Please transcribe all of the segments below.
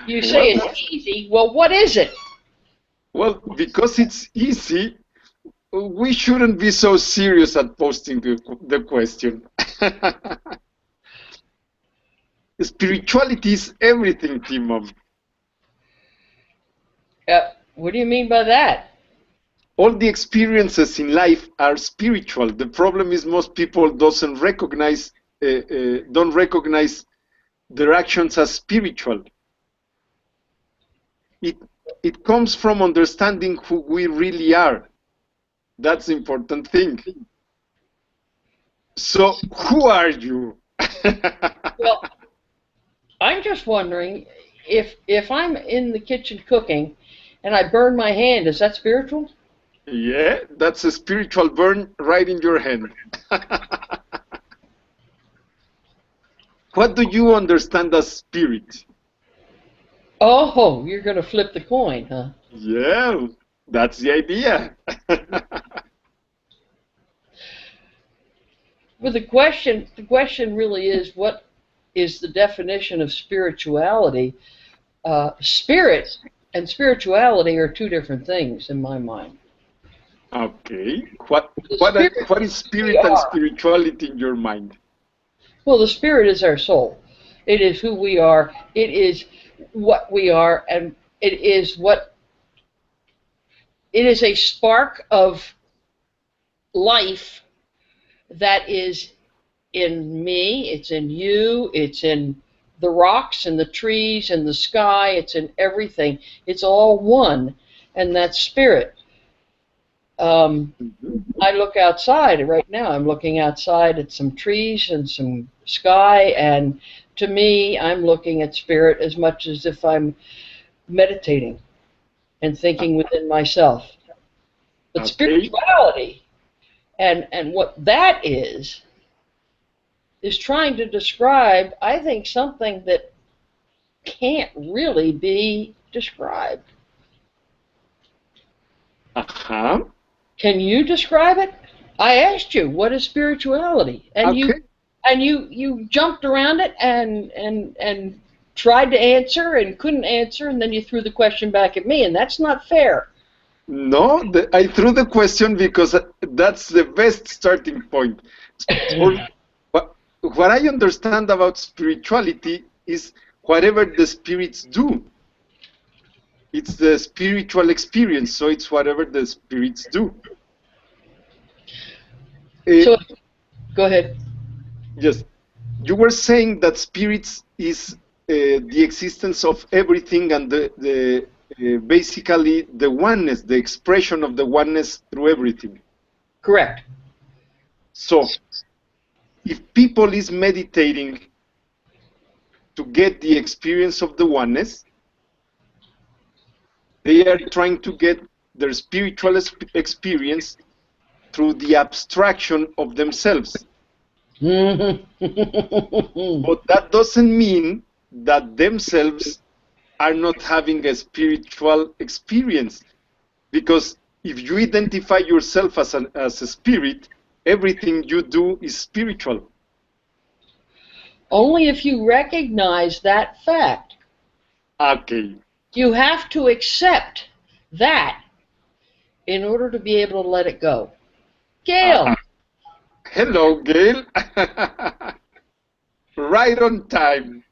You say Well, it's easy. Well, what is it? well, because it's easy, we shouldn't be so serious at posting the question. Spirituality is everything, Timon. What do you mean by that? All the experiences in life are spiritual. The problem is most people don't recognize their actions as spiritual. It it comes from understanding who we really are. That's the important thing. So, who are you? Well, I'm just wondering if I'm in the kitchen cooking and I burn my hand, is that spiritual? Yeah, that's a spiritual burn right in your hand. What do you understand as spirit? Oh, you're going to flip the coin, huh? Yeah, that's the idea. Well, the question really is, what is the definition of spirituality? Spirit and spirituality are two different things in my mind. Okay. What The what spirit what is is who we spirit and are. spirituality in your mind? Well, the spirit is our soul. It is who we are. It is what we are, and it is a spark of life that is in me, it's in you, it's in the rocks and the trees and the sky, it's in everything. It's all one, and that's spirit. Mhm. I look outside right now. I'm looking outside at some trees and some sky, and to me, I'm looking at spirit as much as if I'm meditating and thinking within myself. But Okay. spirituality and what that is trying to describe, I think, something that can't really be described. Uh-huh. Can you describe it? I asked you, what is spirituality? And you Okay. and you jumped around it and tried to answer and couldn't answer, and then you threw the question back at me, and that's not fair. No, I threw the question because that's the best starting point. For what I understand about spirituality is whatever the spirits do. It's the spiritual experience, so it's whatever the spirits do. So Eh, go ahead. yes, you were saying that spirits is the existence of everything and basically the oneness, the expression of the oneness through everything. Correct. So, if people is meditating to get the experience of the oneness, they are trying to get their spiritual experience through the abstraction of themselves. But that doesn't mean that themselves are not having a spiritual experience. Because if you identify yourself as a spirit, everything you do is spiritual. Only if you recognize that fact. Okay. You have to accept that in order to be able to let it go. Gail, Uh, Hello, Gail. Right on time.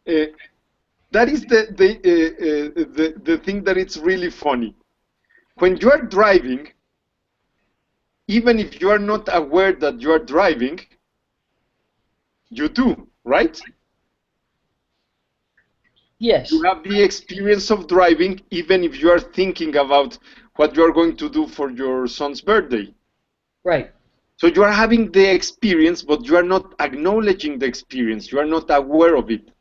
Uh, that is the thing that it's really funny. When you are driving, even if you are not aware that you are driving, you do, right? You yes, have the experience of driving even if you are thinking about what you are going to do for your son's birthday. right. So you are having the experience, but you are not acknowledging the experience. You are not aware of it.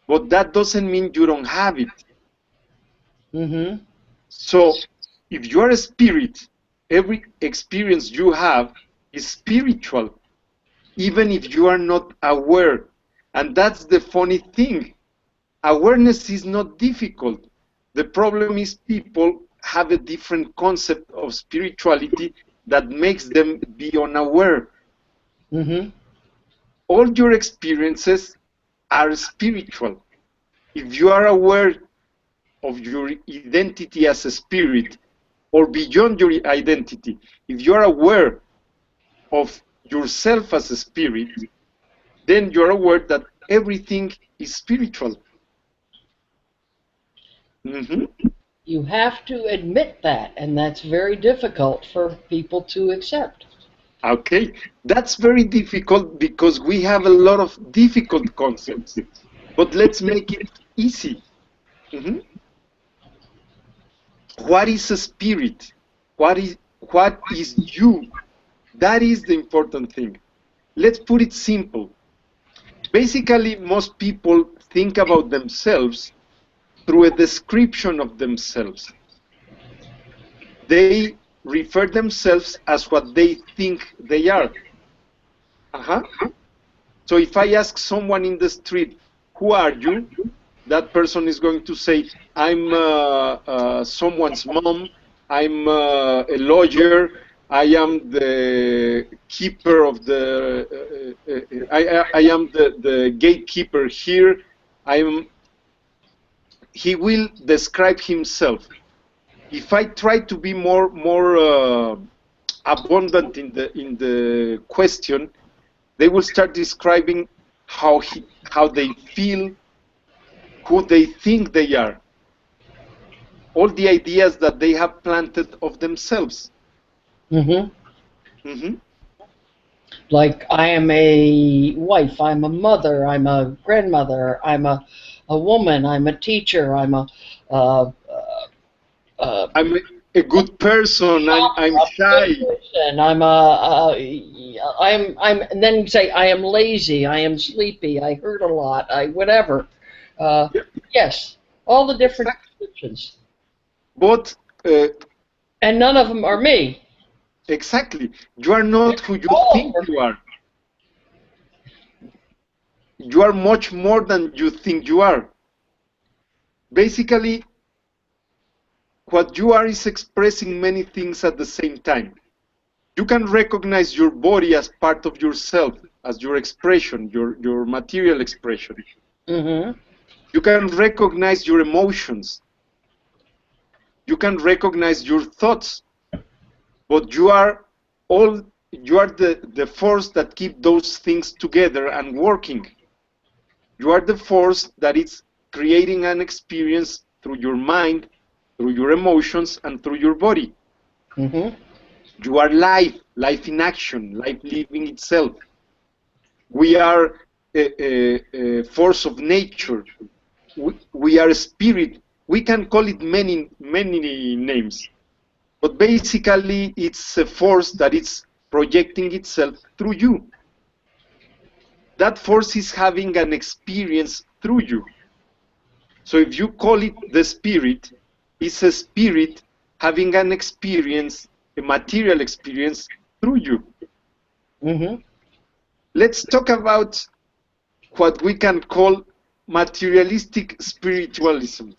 But that doesn't mean you don't have it. Mm-hmm. So if you are a spirit, every experience you have is spiritual, even if you are not aware. And that's the funny thing. Awareness is not difficult. The problem is people have a different concept of spirituality that makes them be unaware. Mm-hmm. all your experiences are spiritual. If you are aware of your identity as a spirit, or beyond your identity, if you are aware of yourself as a spirit, then you're aware that everything is spiritual. You have to admit that, and that's very difficult for people to accept. Okay, that's very difficult because we have a lot of difficult concepts, but let's make it easy. What is a spirit? What is you? That is the important thing. Let's put it simple. Basically, most people think about themselves through a description of themselves. They refer themselves as what they think they are. So if I ask someone in the street, who are you? That person is going to say, I'm someone's mom, I'm a lawyer, I am the keeper of the, I am the gatekeeper here. He will describe himself. If I try to be more abundant in the question, they will start describing how they feel, who they think they are, all the ideas that they have planted of themselves. Like, I am a wife, I'm a mother, I'm a grandmother, I'm a woman, I'm a teacher, I'm I'm a good person. I'm shy. person, and then you say, I am lazy, I am sleepy, I hurt a lot, I whatever. Yes, all the different descriptions. But and none of them are me. Exactly. You are not who you think you are. You are much more than you think you are. Basically, what you are is expressing many things at the same time. You can recognize your body as part of yourself, as your expression, your material expression. You can recognize your emotions. You can recognize your thoughts. But you are the force that keep those things together and working. You are the force that is creating an experience through your mind, through your emotions, and through your body. You are life in action, life living itself. We are a force of nature. We are a spirit. We can call it many names. But basically, it's a force that is projecting itself through you. That force is having an experience through you. So if you call it the spirit, it's a spirit having an experience, a material experience through you. Let's talk about what we can call materialistic spiritualism.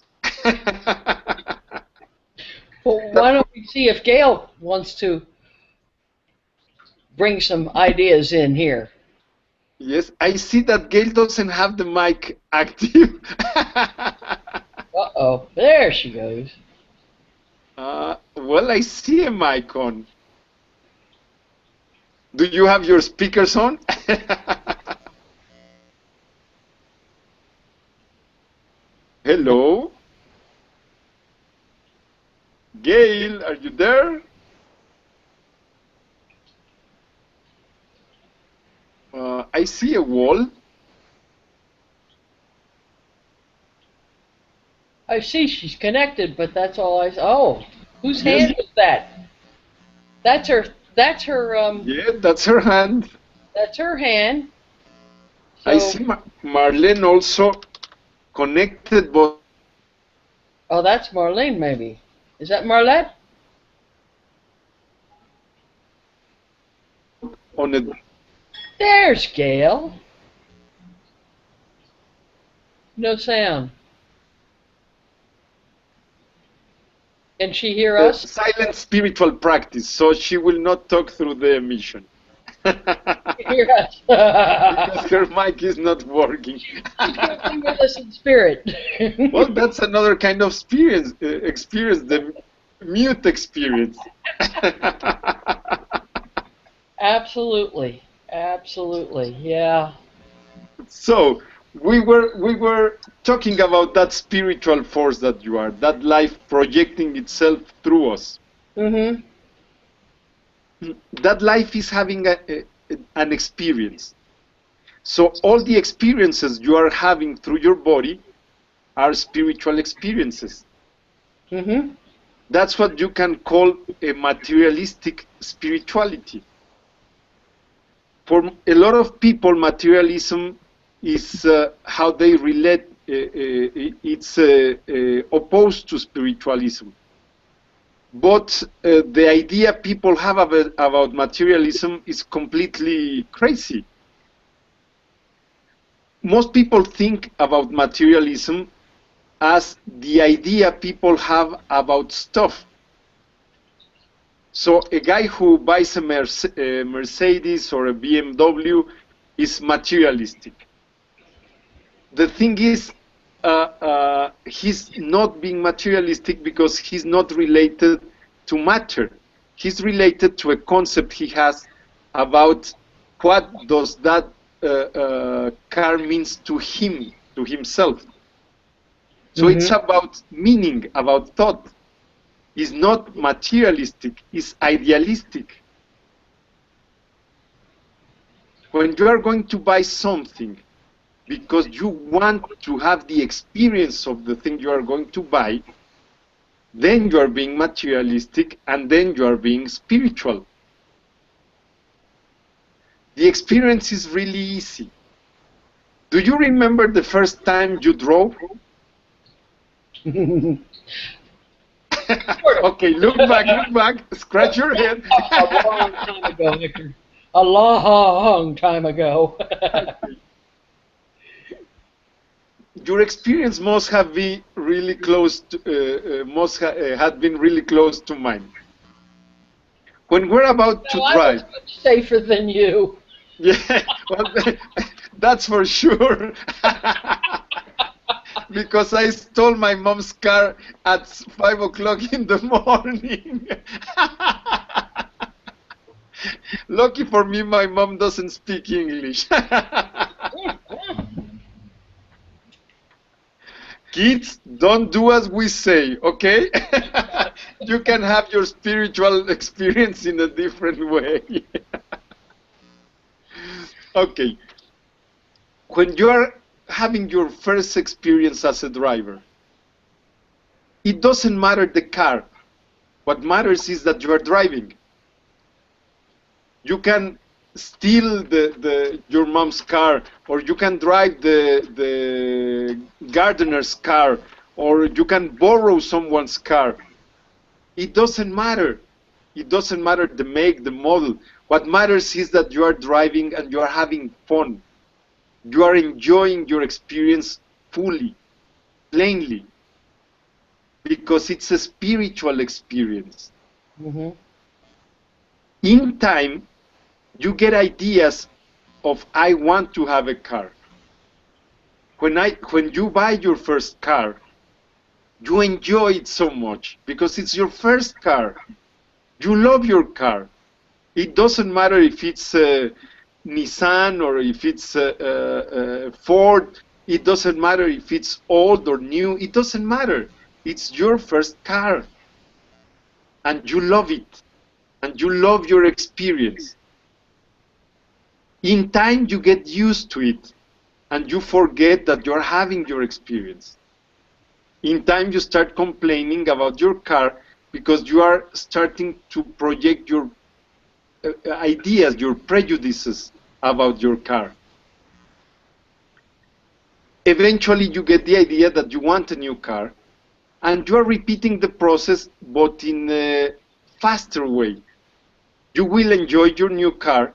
Well, why don't we see if Gail wants to bring some ideas in here? Yes, I see that Gail doesn't have the mic active. Uh-oh, there she goes. Well, I see a mic on. Do you have your speakers on? Hello? Gail, are you there? I see a wall. I see she's connected, but that's all I. Oh, whose hand was that? That's her. That's her. Yeah, that's her hand. That's her hand. So, I see Marlene also connected, but oh, that's Marlene, maybe. Is that Marlette? on a. There's Gail. No sound. Can she hear us? Silent spiritual practice, so she will not talk through the emission. Yes. Because her mic is not working. She's working with us in spirit. Well, that's another kind of experience, the mute experience. Absolutely. Absolutely. Yeah. So we were talking about that spiritual force that you are, that life projecting itself through us. Mhm. That life is having an experience. So all the experiences you are having through your body are spiritual experiences. Mhm. That's what you can call a materialistic spirituality. For a lot of people, materialism is how they relate. It's opposed to spiritualism. But the idea people have about materialism is completely crazy. Most people think about materialism as the idea people have about stuff. So a guy who buys a Mercedes or a BMW is materialistic. The thing is, he's not being materialistic because he's not related to matter. He's related to a concept he has about what does that car means to him, to himself. So it's Mhm. about meaning, about thought. It's not materialistic, it's idealistic. When you are going to buy something because you want to have the experience of the thing you are going to buy, then you are being materialistic and then you are being spiritual. The experience is really easy. Do you remember the first time you drove? Sort of. Okay, look back, scratch your head. A long time ago, Victor. A long time ago. Your experience must have been really close to, had been really close to mine. When we're about to No, I was drive, much safer than you. yeah, well, that's for sure. Because I stole my mom's car at 5 o'clock in the morning. Lucky for me, my mom doesn't speak English. Kids, don't do as we say, okay? You can have your spiritual experience in a different way. Okay, when you're having your first experience as a driver, it doesn't matter the car. What matters is that you are driving. You can steal your mom's car, or you can drive the gardener's car, or you can borrow someone's car. It doesn't matter. It doesn't matter the make, the model. What matters is that you are driving and you are having fun. You are enjoying your experience fully, plainly, because it's a spiritual experience. Mhm. In time, you get ideas of I want to have a car. When you buy your first car, you enjoy it so much because it's your first car. You love your car. It doesn't matter if it's Nissan or if it's Ford. It doesn't matter if it's old or new. It doesn't matter. It's your first car and you love it and you love your experience. In time, you get used to it and you forget that you're having your experience. In time, you start complaining about your car because you are starting to project your ideas, your prejudices about your car. Eventually, you get the idea that you want a new car and you are repeating the process but in a faster way. You will enjoy your new car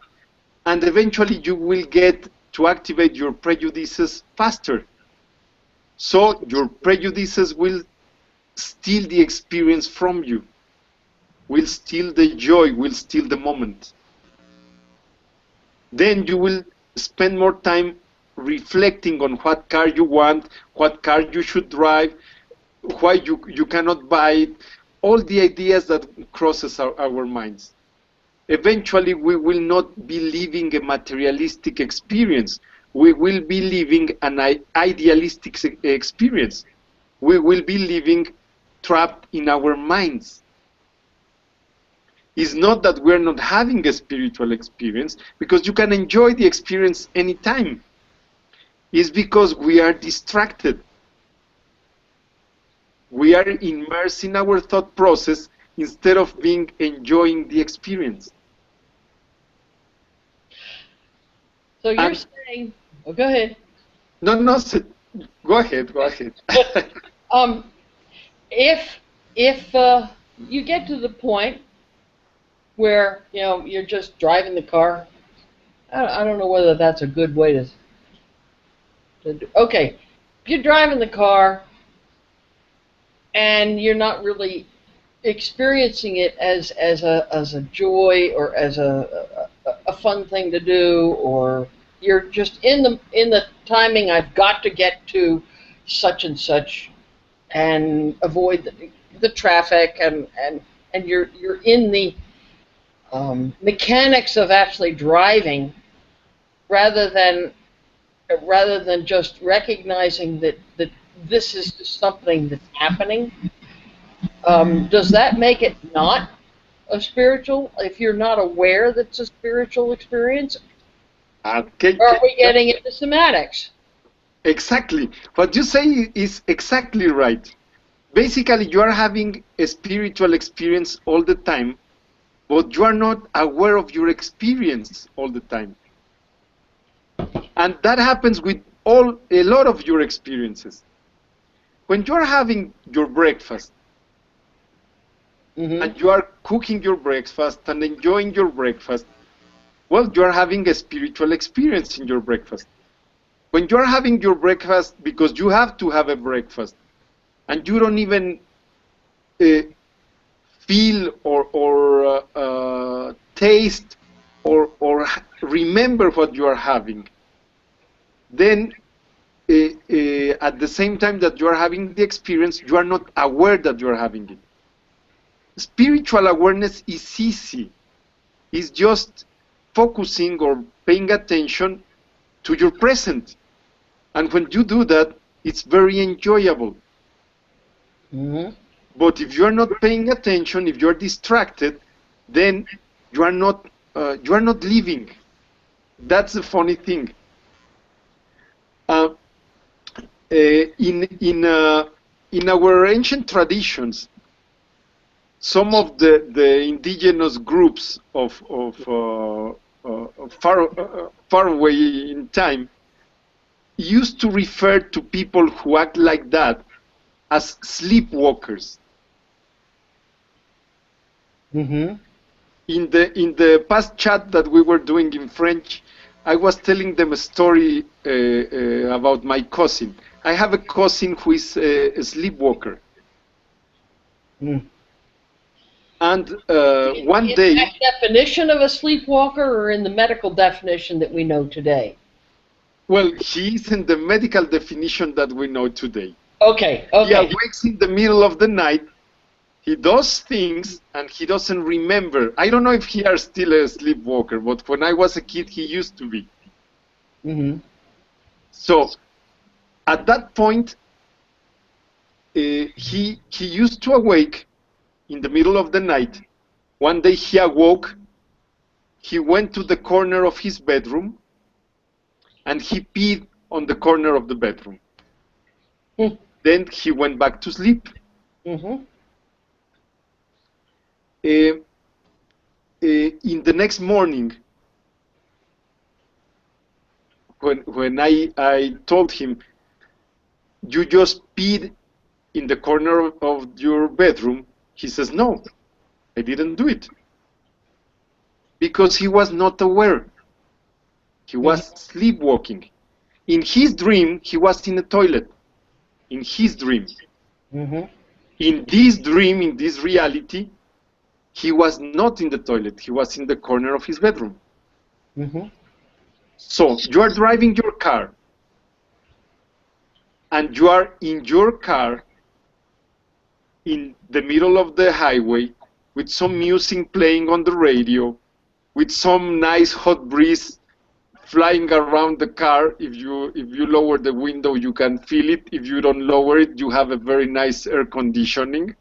and eventually you will get to activate your prejudices faster. So your prejudices will steal the experience from you, will steal the joy, will steal the moment. then you will spend more time reflecting on what car you want, what car you should drive, why you cannot buy it, all the ideas that crosses our minds. Eventually, we will not be living a materialistic experience. We will be living an idealistic experience. We will be living trapped in our minds. It's not that we're not having a spiritual experience, because you can enjoy the experience anytime. It's because we are distracted. We are immersed in our thought process instead of being enjoying the experience. So you're saying, oh, go ahead. No, go ahead. If you get to the point where you're just driving the car, I don't know whether that's a good way to do. Okay, if you're driving the car and you're not really experiencing it as a joy or as a fun thing to do, or you're just in the timing, I've got to get to such and such and avoid the traffic, and you're in the mechanics of actually driving, rather than just recognizing that this is just something that's happening. Does that make it not a spiritual, if you're not aware that it's a spiritual experience? Okay. Or are we getting into somatics? Exactly. What you say is exactly right. Basically, you are having a spiritual experience all the time, but you are not aware of your experience all the time. And that happens with a lot of your experiences. When you are having your breakfast, and you are cooking your breakfast and enjoying your breakfast, well, you are having a spiritual experience in your breakfast. When you are having your breakfast because you have to have a breakfast, and you don't even feel or taste or remember what you are having, then at the same time that you are having the experience, you are not aware that you are having it. Spiritual awareness is easy. It's just focusing or paying attention to your present. And when you do that, it's very enjoyable. But if you're not paying attention, if you're distracted, then you are not living. That's the funny thing. In our ancient traditions, some of the indigenous groups of far away in time used to refer to people who act like that as sleepwalkers. In the past chat that we were doing in French, I was telling them a story about my cousin. I have a cousin who is a sleepwalker. And one day... In that definition of a sleepwalker, or in the medical definition that we know today? Well, he is in the medical definition that we know today. Okay. He awakes in the middle of the night, he does things, and he doesn't remember. I don't know if he is still a sleepwalker, but when I was a kid, he used to be. So, at that point, he used to awake in the middle of the night. One day he awoke, he went to the corner of his bedroom, and he peed on the corner of the bedroom. Then he went back to sleep. In the next morning, when I told him, you just peed in the corner of your bedroom, he says, no, I didn't do it. Because he was not aware. He was sleepwalking. In his dream, he was in a toilet. In his dream. In this dream, in this reality, he was not in the toilet. He was in the corner of his bedroom. So you are driving your car, and you are in your car in the middle of the highway with some music playing on the radio, with some nice hot breeze flying around the car. If you lower the window, you can feel it. If you don't lower it, you have a very nice air conditioning.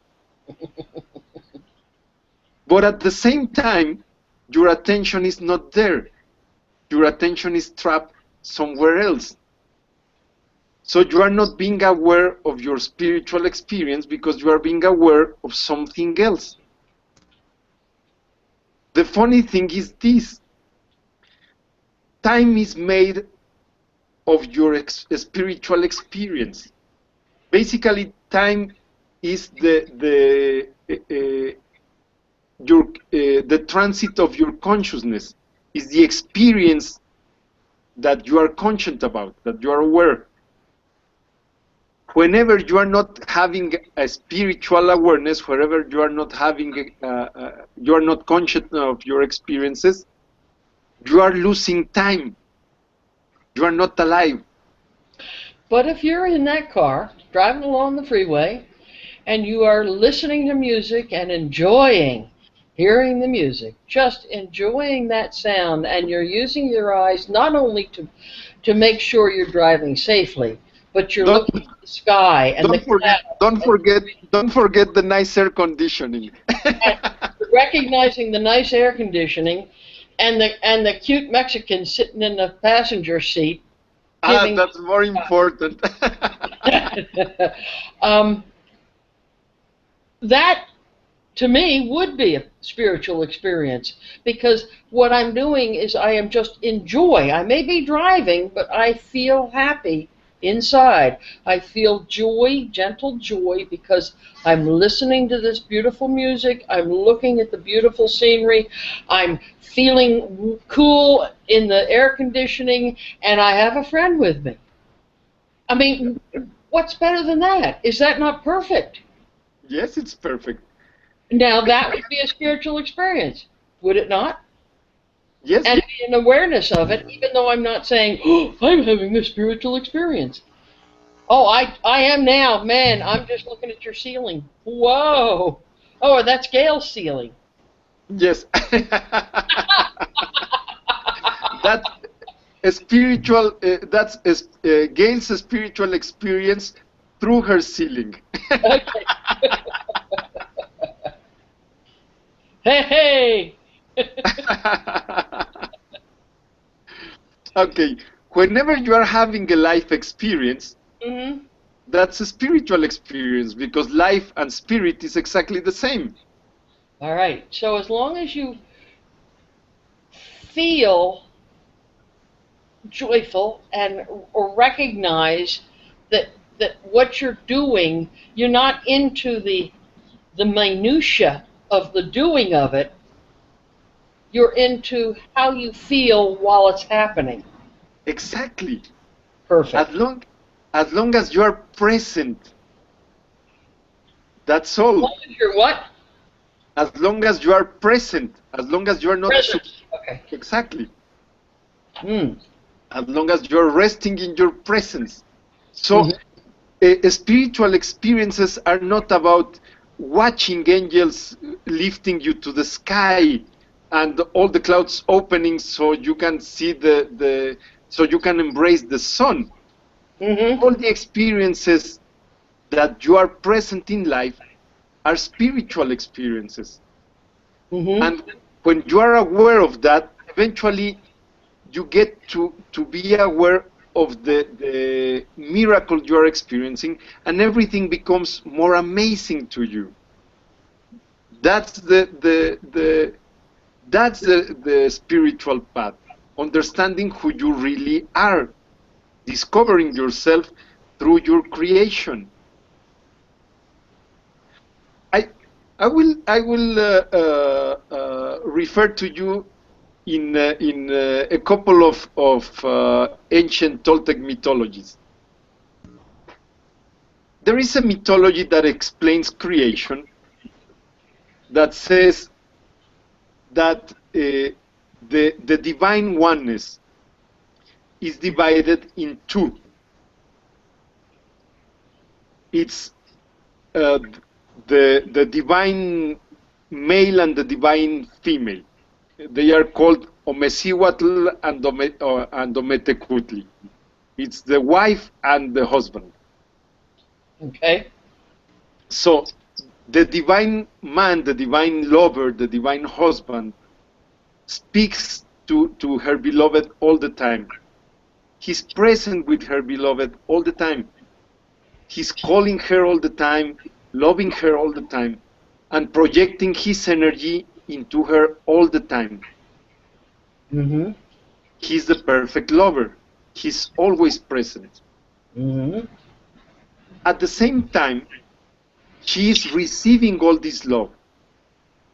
But at the same time, your attention is not there. Your attention is trapped somewhere else. So you are not being aware of your spiritual experience because you are being aware of something else. The funny thing is this: time is made of your spiritual experience. Basically, time is the transit of your consciousness, is the experience that you are conscious about, that you are aware. Whenever you are not having a spiritual awareness, wherever you are not having, you are not conscious of your experiences, you are losing time. You are not alive. But if you're in that car, driving along the freeway, and you are listening to music and enjoying hearing the music, just enjoying that sound, and you're using your eyes not only to make sure you're driving safely, but you're Don't looking at the sky and the clouds don't forget the nice air conditioning. and recognizing the nice air conditioning and the cute Mexican sitting in the passenger seat giving That's more important. um, that to me would be a spiritual experience, because what I'm doing is I am just enjoy. I may be driving, but I feel happy inside. I feel joy, gentle joy, because I'm listening to this beautiful music. I'm looking at the beautiful scenery. I'm feeling cool in the air conditioning, and I have a friend with me. I mean, what's better than that? Is that not perfect? Yes, it's perfect. Now that would be a spiritual experience, would it not? Yes, And be an awareness of it, even though I'm not saying, oh, I'm having a spiritual experience. Oh, I am now. Man, I'm just looking at your ceiling. Whoa. Oh, that's Gail's ceiling. yes. That's a spiritual. Gail's spiritual experience through her ceiling. Okay. Hey, hey. Okay. Whenever you are having a life experience, Mm-hmm. that's a spiritual experience because life and spirit is exactly the same. All right. So as long as you feel joyful and or recognize that what you're doing, you're not into the minutia of the doing of it. You're into how you feel while it's happening. Exactly. As Perfect. long as long as you are present, that's As all. long as you're what? As long as you are present, as long as you are not Present. Okay. exactly, Mm. as long as you are resting in your presence. So Mm-hmm. spiritual experiences are not about watching angels lifting you to the sky and all the clouds opening so you can see so you can embrace the sun. Mm-hmm. All the experiences that you are present in life are spiritual experiences. Mm-hmm. And when you are aware of that, eventually you get to be aware of the miracle you are experiencing, and everything becomes more amazing to you. That's the spiritual path. Understanding who you really are, discovering yourself through your creation. I I will refer to you in a couple of ancient Toltec mythologies. There is a mythology that explains creation that says that the divine oneness, is divided in two. It's the divine male and the divine female. They are called Omesihuatl and Ometecutli. It's the wife and the husband. Okay. So the divine man, the divine lover, the divine husband speaks to her beloved all the time. He's present with her beloved all the time. He's calling her all the time, loving her all the time, and projecting his energy into her all the time. Mm-hmm. He's the perfect lover. He's always present. Mm-hmm. At the same time, she is receiving all this love.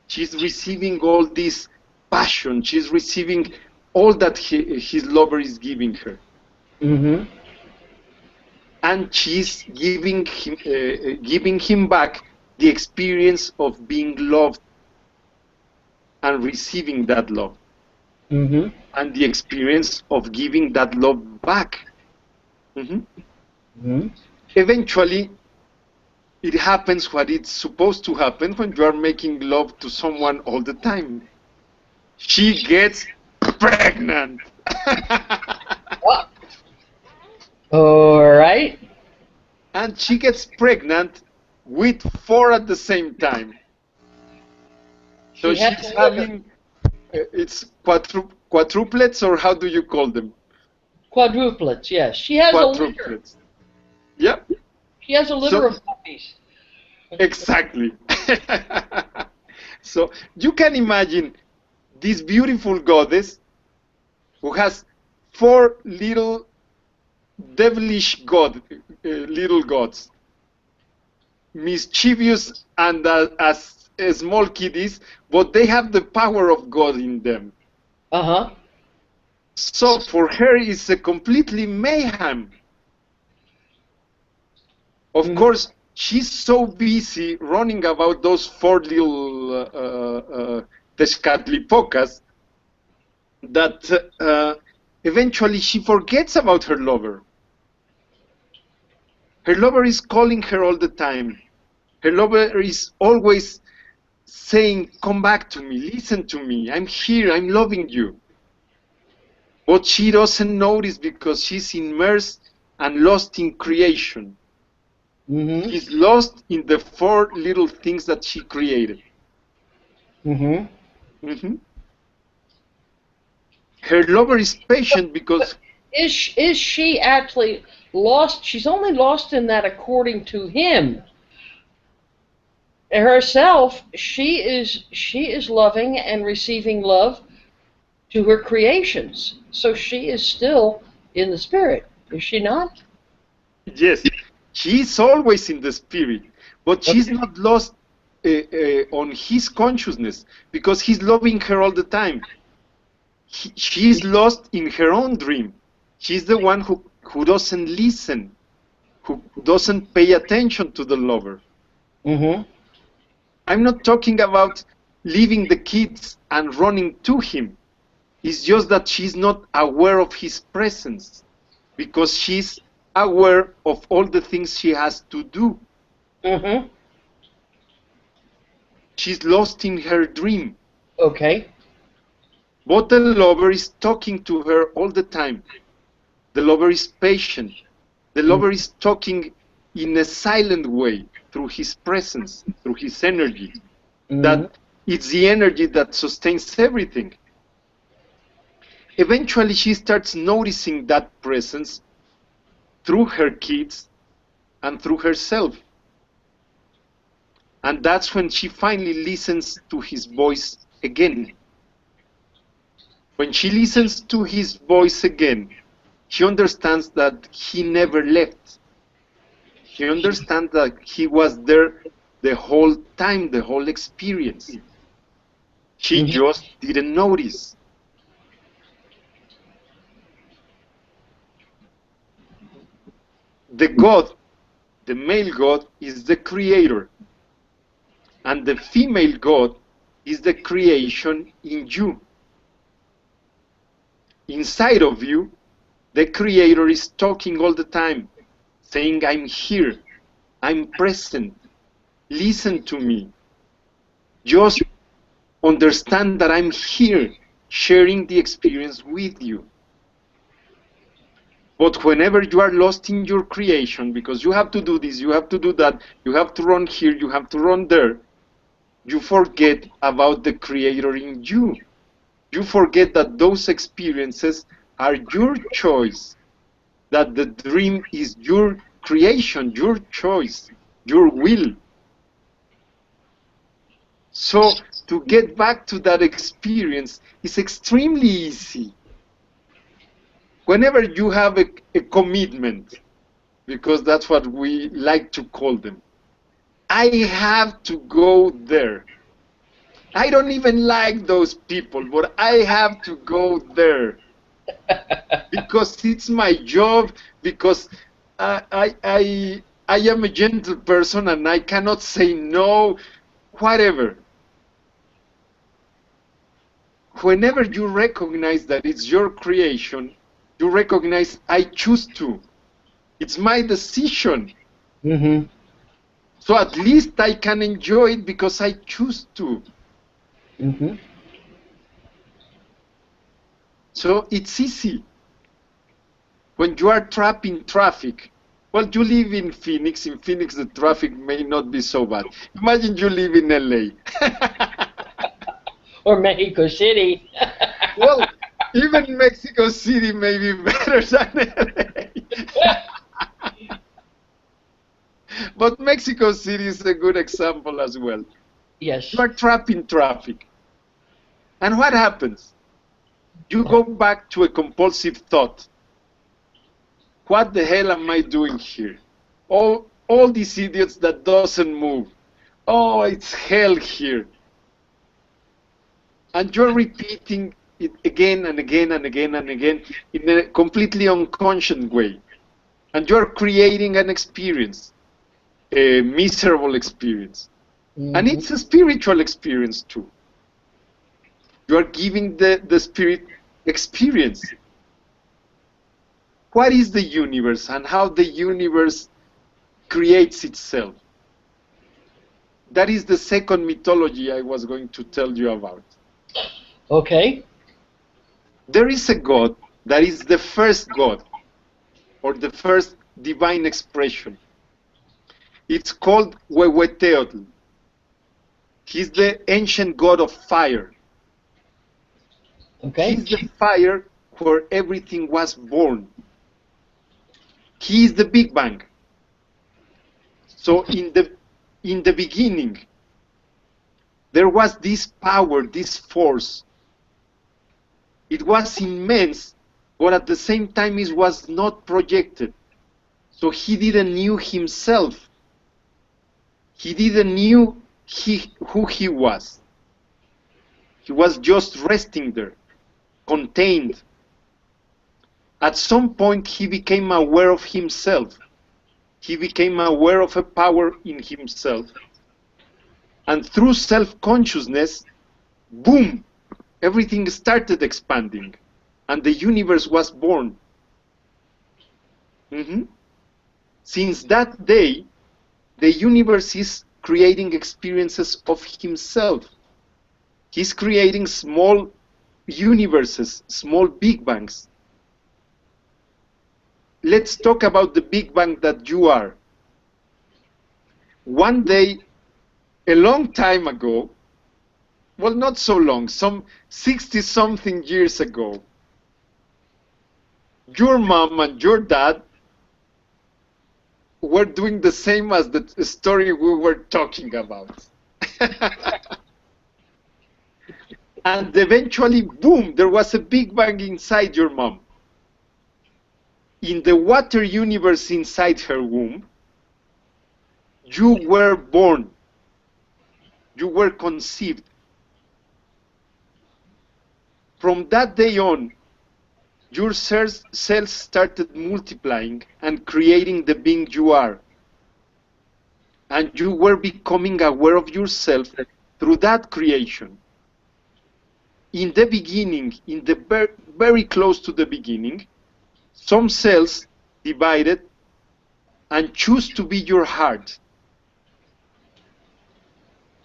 She's receiving all this passion. She's receiving all that his lover is giving her. Mm-hmm. And she's giving him back the experience of being loved and receiving that love. Mm-hmm. And the experience of giving that love back. Mm-hmm. Mm-hmm. Eventually, it happens what it's supposed to happen when you are making love to someone all the time. She gets pregnant. All right. And she gets pregnant with 4 at the same time. So she's having, it's quadruplets, or how do you call them? Quadruplets, yes. She has a litter. Yep. She has a litter of puppies. Exactly. So you can imagine this beautiful goddess who has 4 little devilish little gods, mischievous and as small kiddies, but they have the power of God in them. Uh-huh. So for her, it's a completely mayhem. Of course, she's so busy running about those 4 little Tezcatlipocas that eventually she forgets about her lover. Her lover is calling her all the time. Her lover is always saying, come back to me, listen to me, I'm here, I'm loving you. But she doesn't notice because she's immersed and lost in creation. Mm-hmm. She's lost in the 4 little things that she created. Mm-hmm. Mm-hmm. Her lover is patient because... Is she actually lost? She's only lost in that according to him. Herself, she is loving and receiving love to her creations. So she is still in the spirit, is she not? Yes, she's always in the spirit, but she's not lost on his consciousness because he's loving her all the time. She's lost in her own dream. She's the one who doesn't listen, who doesn't pay attention to the lover. Mm-hmm. I'm not talking about leaving the kids and running to him. It's just that she's not aware of his presence because she's aware of all the things she has to do. Mm-hmm. She's lost in her dream. Okay. But the lover is talking to her all the time. The lover is patient. The lover is talking in a silent way through his presence, through his energy. That it's the energy that sustains everything. Eventually, she starts noticing that presence through her kids and through herself. And that's when she finally listens to his voice again. When she listens to his voice again, she understands that he never left. She understands that he was there the whole time, the whole experience. She just didn't notice. The God, the male God, is the creator. And the female God is the creation in you. Inside of you, The Creator is talking all the time, saying, I'm here, I'm present, listen to me. Just understand that I'm here, sharing the experience with you. But whenever you are lost in your creation, because you have to do this, you have to do that, you have to run here, you have to run there, you forget about the Creator in you. You forget that those experiences are your choice, that the dream is your creation, your choice, your will. So to get back to that experience is extremely easy. Whenever you have a commitment, because that's what we like to call them, I have to go there. I don't even like those people, but I have to go there because it's my job, because I am a gentle person and I cannot say no, whatever. Whenever you recognize that it's your creation, you recognize I choose to. It's my decision. Mm-hmm. So at least I can enjoy it because I choose to. Mm-hmm. So it's easy. When you are trapped in traffic, well, you live in Phoenix. In Phoenix, the traffic may not be so bad. Imagine you live in LA. Or Mexico City. Well, even Mexico City may be better than LA. But Mexico City is a good example as well. Yes. You are trapped in traffic. And what happens? You go back to a compulsive thought. What the hell am I doing here? All these idiots that doesn't move. Oh, it's hell here. And you're repeating it again and again and again and again in a completely unconscious way. And you're creating an experience, a miserable experience. Mm-hmm. And it's a spiritual experience too. You are giving the spirit experience. What is the universe and how the universe creates itself? That is the second mythology I was going to tell you about. Okay. There is a God that is the first God, or the first divine expression. It's called Huehueteotl. He's the ancient god of fire. Okay. He's the fire where everything was born. He is the Big Bang. So in the beginning, there was this power, this force. It was immense, but at the same time it was not projected. So he didn't know himself. He didn't know who he was. He was just resting there, contained. At some point he became aware of himself. He became aware of a power in himself. And through self-consciousness, boom, everything started expanding. And the universe was born. Since that day, the universe is creating experiences of himself. He's creating small universes, small Big Bangs. Let's talk about the Big Bang that you are. One day, a long time ago, well, not so long, some 60-something years ago, your mom and your dad were doing the same as the story we were talking about. And eventually, boom, there was a Big Bang inside your mom. In the water universe inside her womb, you were born. You were conceived. From that day on, your cells started multiplying and creating the being you are. And you were becoming aware of yourself through that creation. In the beginning, in the very close to the beginning, Some cells divided and choose to be your heart.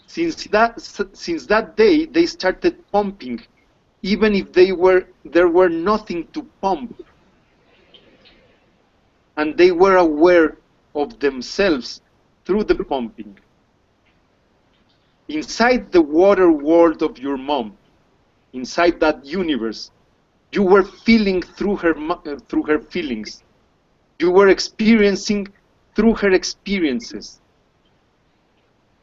Since that day, they started pumping, even if there were nothing to pump. And they were aware of themselves through the pumping. Inside the water world of your mom, inside that universe, you were feeling through her feelings. You were experiencing through her experiences.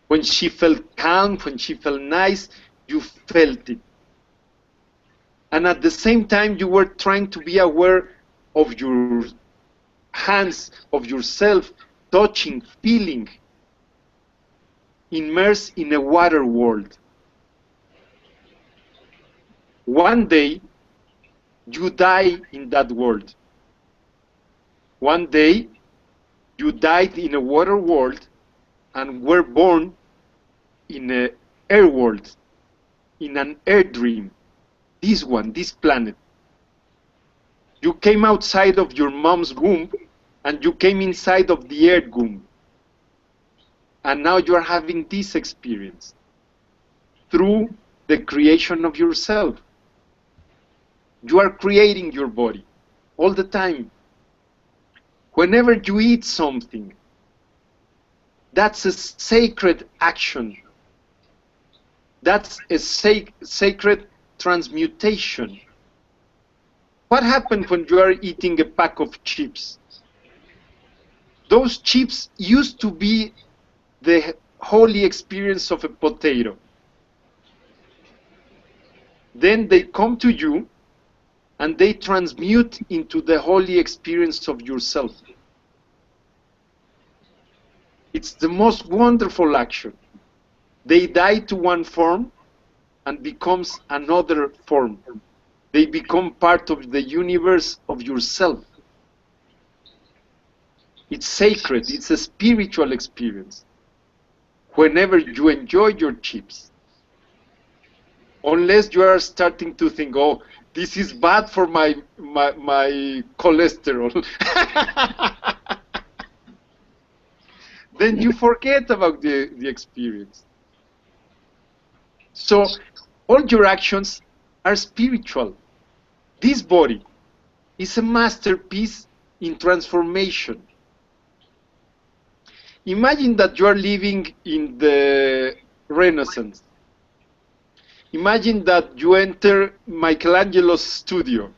When she felt calm, when she felt nice, you felt it. And at the same time, you were trying to be aware of your hands, of yourself, touching, feeling, immersed in a water world. One day, you die in that world. One day, you died in a water world and were born in an air world, in an air dream. This one, this planet. You came outside of your mom's womb and you came inside of the air womb. And now you are having this experience through the creation of yourself. You are creating your body all the time. Whenever you eat something, that's a sacred action. That's a sacred transmutation. What happens when you are eating a pack of chips? Those chips used to be the holy experience of a potato. Then they come to you and they transmute into the holy experience of yourself. It's the most wonderful action. They die to one form and becomes another form. They become part of the universe of yourself. It's sacred. It's a spiritual experience. Whenever you enjoy your chips, unless you are starting to think, oh, this is bad for my cholesterol, then you forget about the experience. So all your actions are spiritual. This body is a masterpiece in transformation. Imagine that you are living in the Renaissance. Imagine that you enter Michelangelo's studio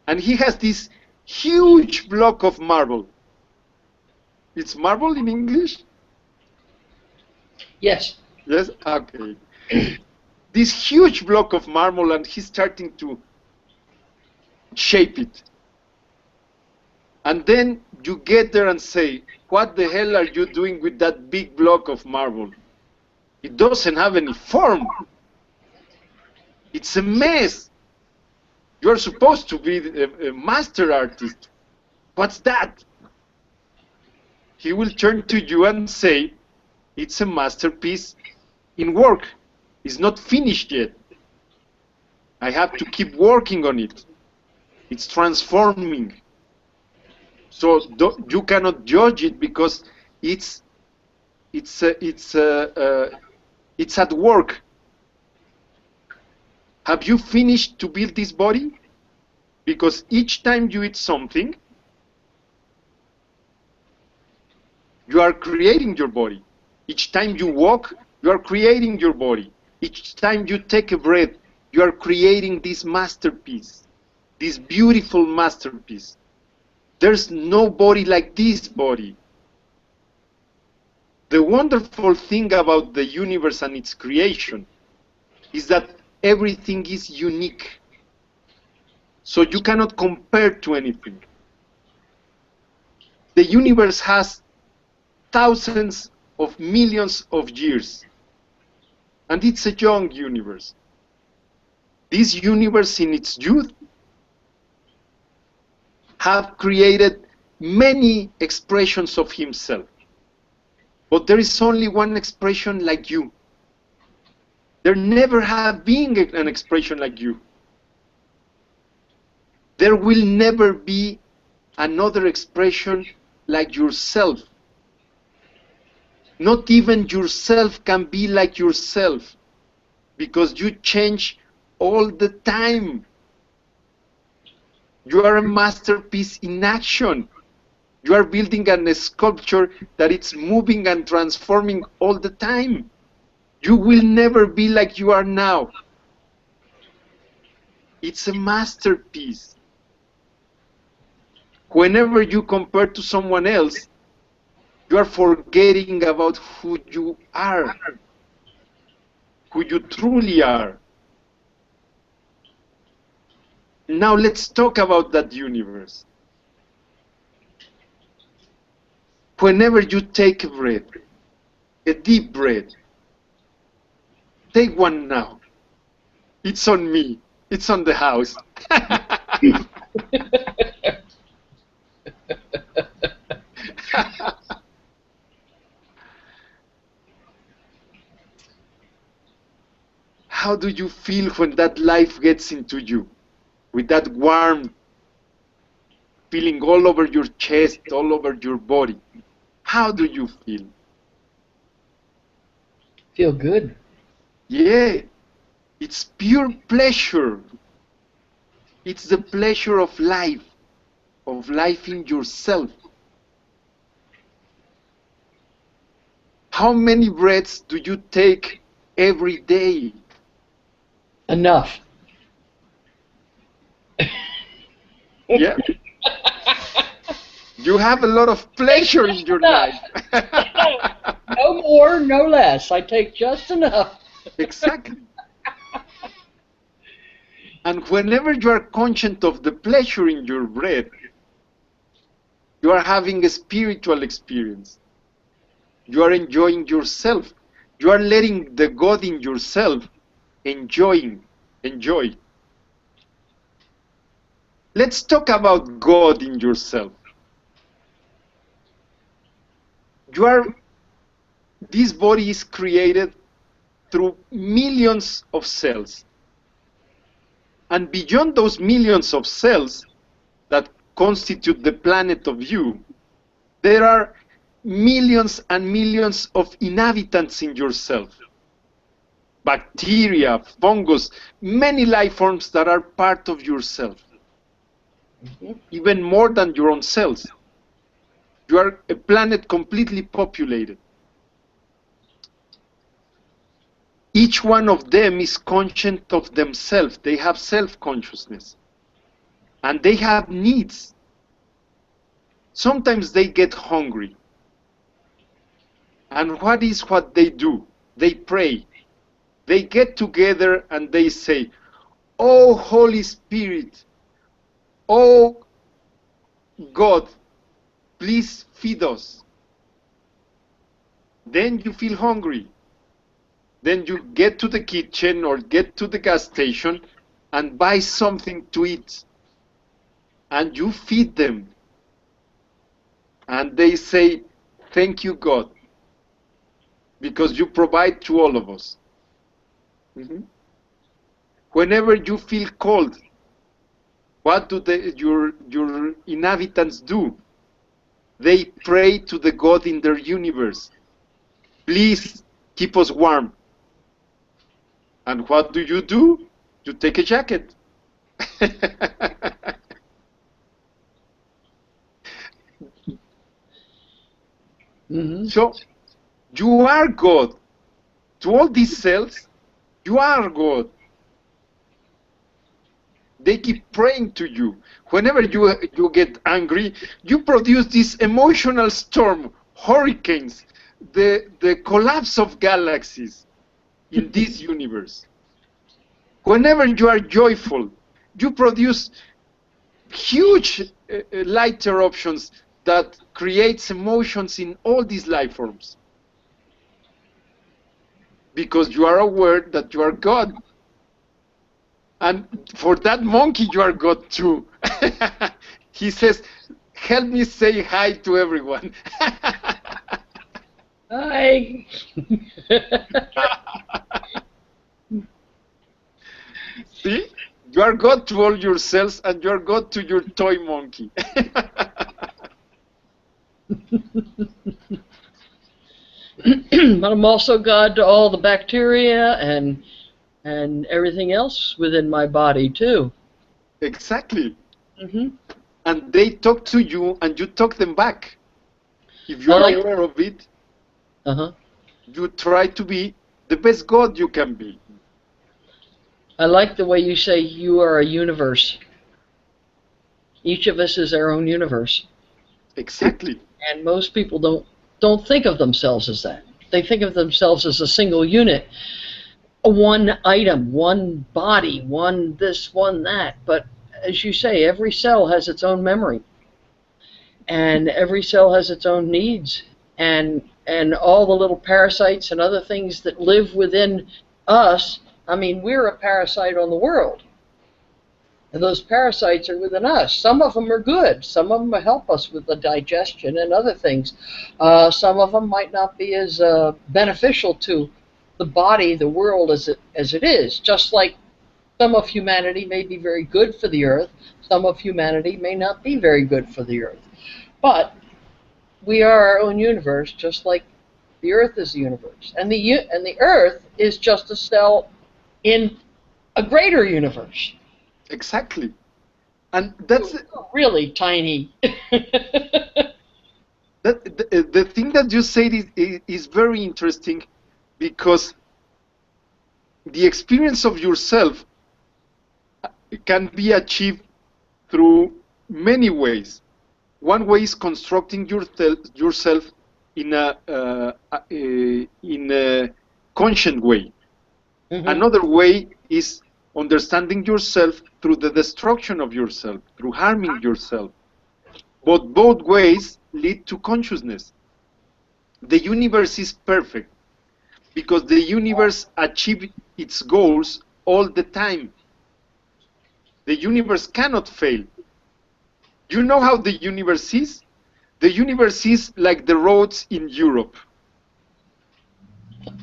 and he has this huge block of marble. It's marble in English? Yes. Yes? Okay. This huge block of marble and he's starting to shape it. And then you get there and say, what the hell are you doing with that big block of marble? It doesn't have any form. It's a mess. You're supposed to be a master artist. What's that? He will turn to you and say, it's a masterpiece in work. It's not finished yet. I have to keep working on it. It's transforming. So you cannot judge it because it's at work. Have you finished to build this body? Because each time you eat something, you are creating your body. Each time you walk, you are creating your body. Each time you take a breath, you are creating this masterpiece, this beautiful masterpiece. There's no body like this body. The wonderful thing about the universe and its creation is that everything is unique. So you cannot compare to anything. The universe has thousands of millions of years. And it's a young universe. This universe in its youth have created many expressions of himself. But there is only one expression like you. There never have been an expression like you. There will never be another expression like yourself. Not even yourself can be like yourself, because you change all the time. You are a masterpiece in action. You are building a sculpture that it's moving and transforming all the time. You will never be like you are now. It's a masterpiece. Whenever you compare to someone else, you are forgetting about who you are, who you truly are. Now let's talk about that universe. Whenever you take a breath, a deep breath, take one now. It's on me. It's on the house. How do you feel when that life gets into you? With that warm feeling all over your chest, all over your body. How do you feel? Feel good. Yeah, it's pure pleasure. It's the pleasure of life in yourself. How many breaths do you take every day? Enough. Yeah. You have a lot of pleasure in your life. No more, no less. I take just enough. Exactly. And whenever you are conscious of the pleasure in your breath, you are having a spiritual experience. You are enjoying yourself. You are letting the God in yourself enjoy. Let's talk about God in yourself. This body is created through millions of cells. And beyond those millions of cells that constitute the planet of you, there are millions and millions of inhabitants in yourself. Bacteria, fungus, many life forms that are part of yourself. Even more than your own cells. You are a planet completely populated. Each one of them is conscious of themselves. They have self-consciousness. And they have needs. Sometimes they get hungry. And what they do? They pray. They get together and they say, "Oh, Holy Spirit, oh, God, please feed us." Then you feel hungry. Then you get to the kitchen or get to the gas station and buy something to eat. And you feed them. And they say, "Thank you, God, because you provide to all of us." Whenever you feel cold, what do your inhabitants do? They pray to the God in their universe. "Please keep us warm." And what do? You take a jacket. So you are God. To all these cells, you are God. They keep praying to you. Whenever you get angry, you produce this emotional storm, hurricanes, the collapse of galaxies in this universe. Whenever you are joyful, you produce huge light eruptions that creates emotions in all these life forms. Because you are aware that you are God. And for that monkey, you are God too. He says, "Help me say hi to everyone." Hi. See? You are God to all your cells, and you are God to your toy monkey. But I'm also God to all the bacteria and everything else within my body too. Exactly. Hmm. And they talk to you, and you talk them back. If you I are like. aware of it, Uh-huh. you try to be the best God you can be. I like the way you say you are a universe. Each of us is our own universe, Exactly. and most people don't think of themselves as that. They think of themselves as a single unit, one item, one body, one this, one that. But as you say, every cell has its own memory, and every cell has its own needs, and all the little parasites and other things that live within us. I mean, we're a parasite on the world. And those parasites are within us. Some of them are good. Some of them help us with the digestion and other things. Some of them might not be as beneficial to the body, the world as it is. Just like some of humanity may be very good for the earth, some of humanity may not be very good for the earth. But we are our own universe, just like the earth is the universe, and the earth is just a cell in a greater universe. Exactly. And that's Really tiny. the thing that you said is very interesting, because the experience of yourself can be achieved through many ways. One way is constructing yourself in a conscient way. Hmm. Another way is understanding yourself through the destruction of yourself, through harming yourself. But both ways lead to consciousness. The universe is perfect because the universe achieves its goals all the time. The universe cannot fail. You know how the universe is? The universe is like the roads in Europe.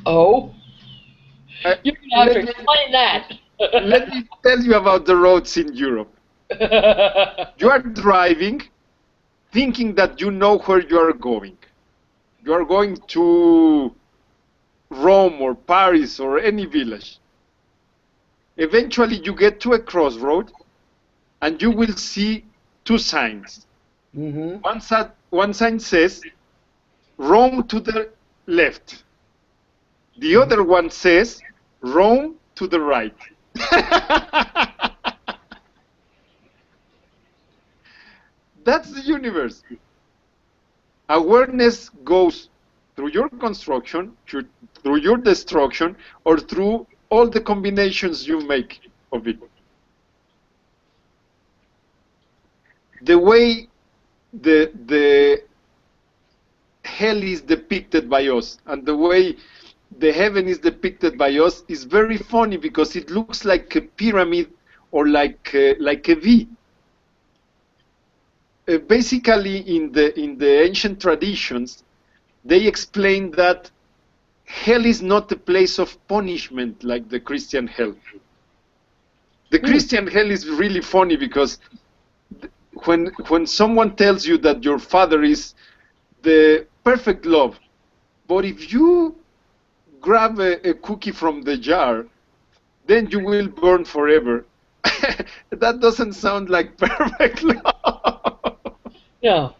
Oh, Uh, you're gonna have to let me explain that. let me tell you about the roads in Europe. You are driving, thinking that you know where you are going. You are going to Rome or Paris or any village. Eventually, you get to a crossroad, and you will see two signs. Hmm. One sign says Rome to the left. The other one says Rome to the right. That's the universe. Awareness goes through your construction, through your destruction, or through all the combinations you make of it. The way the hell is depicted by us and the way the heaven is depicted by us is very funny, because it looks like a pyramid or like a V. Basically, in the ancient traditions, they explain that hell is not a place of punishment like the Christian hell. The Christian hell is really funny, because when someone tells you that your father is the perfect love, but if you grab a cookie from the jar, then you will burn forever. That doesn't sound like perfect love. No,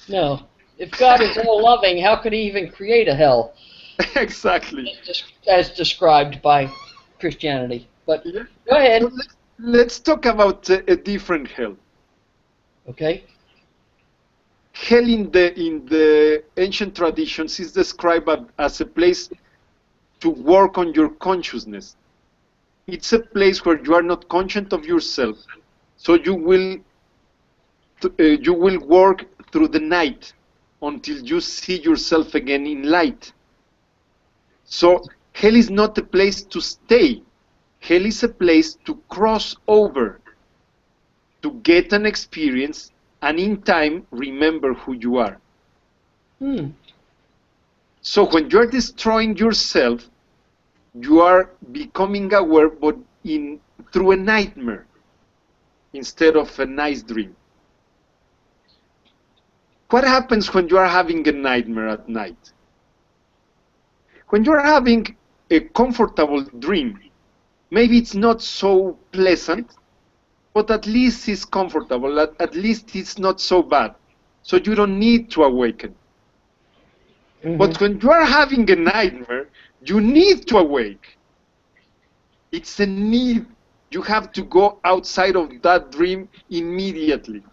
no. If God is all loving, how could He even create a hell, Exactly. as described by Christianity? But Yeah. go So ahead. let's talk about a different hell. Okay. Hell in the ancient traditions is described as a place to work on your consciousness. It's a place where you are not conscious of yourself, so you will work through the night until you see yourself again in light. So hell is not a place to stay. Hell is a place to cross over, to get an experience, and in time remember who you are. Hmm. So when you're destroying yourself, you are becoming aware, but through a nightmare instead of a nice dream. What happens when you are having a nightmare at night? When you are having a comfortable dream, maybe it's not so pleasant, but at least it's comfortable, at least it's not so bad, so you don't need to awaken. But when you are having a nightmare, you need to awake. It's a need. You have to go outside of that dream immediately.